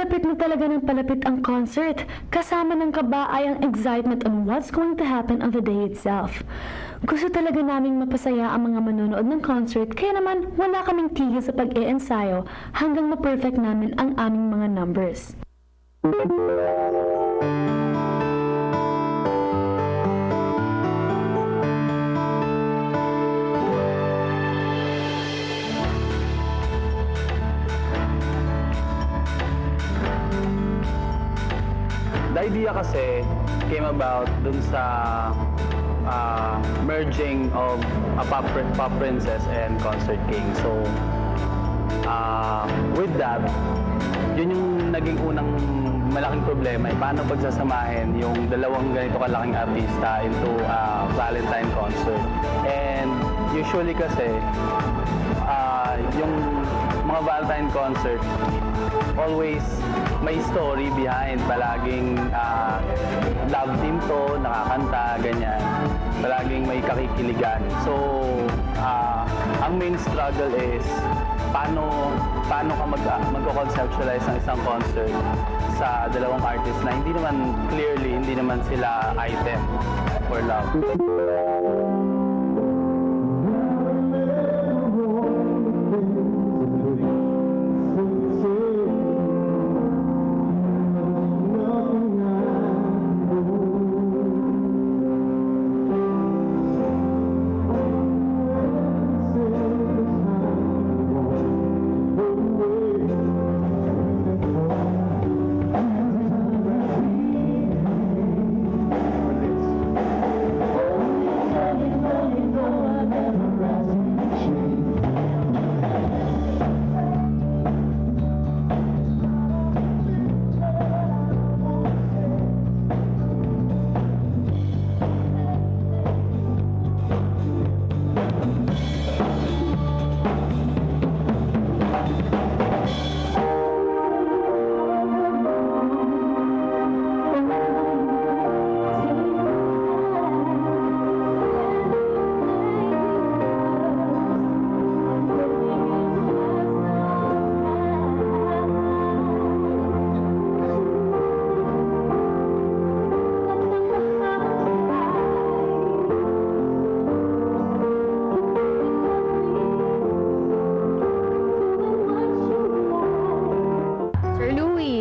Palapit na talaga ng palapit ang concert. Kasama ng kaba ay ang excitement on what's going to happen on the day itself. Gusto talaga naming mapasaya ang mga manonood ng concert, kaya naman wala kaming tigil sa pag-iensayo hanggang ma-perfect namin ang aming mga numbers. The idea kasi came about dun sa merging of a pop princess and concert king. So, with that, yun yung naging unang malaking problema. Paano pagsasamahin yung dalawang ganito kalaking artista into a Valentine concert. And usually kasi, yung mga Valentine concert, always may story behind. Palaging love team to, nakakanta, ganyan. Palaging may kakikiligan. So, ang main struggle is paano ka mag-conceptualize ng isang concert sa dalawang artists na hindi naman sila item for love.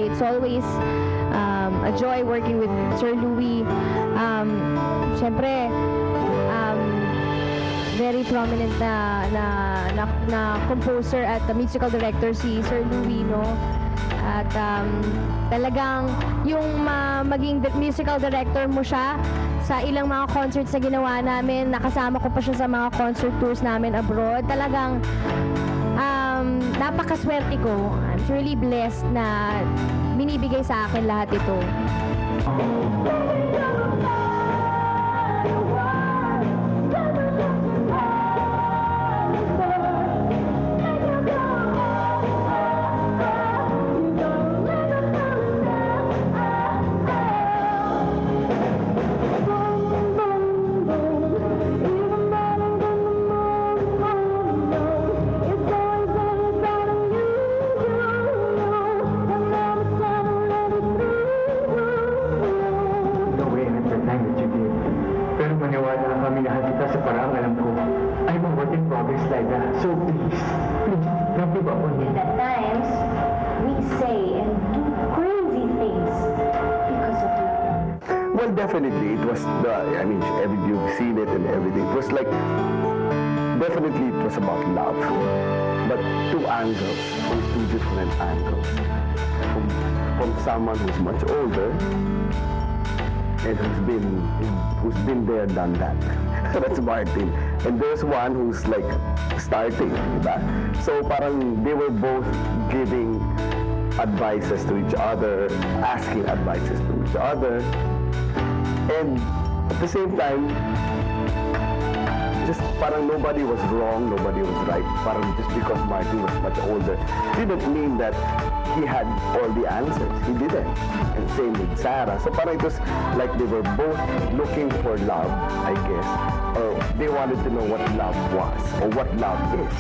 It's always a joy working with Sir Louie. Siyempre, very prominent na composer at musical director si Sir Louie, no? At talagang yung maging musical director mo siya sa ilang mga concerts na ginawa namin, nakasama ko pa siya sa mga concert tours namin abroad. Talagang napakaswerte ko. I'm truly blessed na binibigay sa akin lahat ito. So please, don't give up on me. And at times, we say and do crazy things because of love. Well, definitely, it was you've seen it and everything. It was like, definitely it was about love. But two angles, from two different angles. From someone who's much older and who's been there, done that. That's Martin. And there's one who's like starting, diba? So parang they were both giving advices to each other, asking advices to each other. And at the same time, just parang nobody was wrong, nobody was right. Parang just because Martin was much older didn't mean that he had all the answers. He didn't. And same with Sarah. So parang it was like they were both looking for love, I guess. Or they wanted to know what love was or what love is.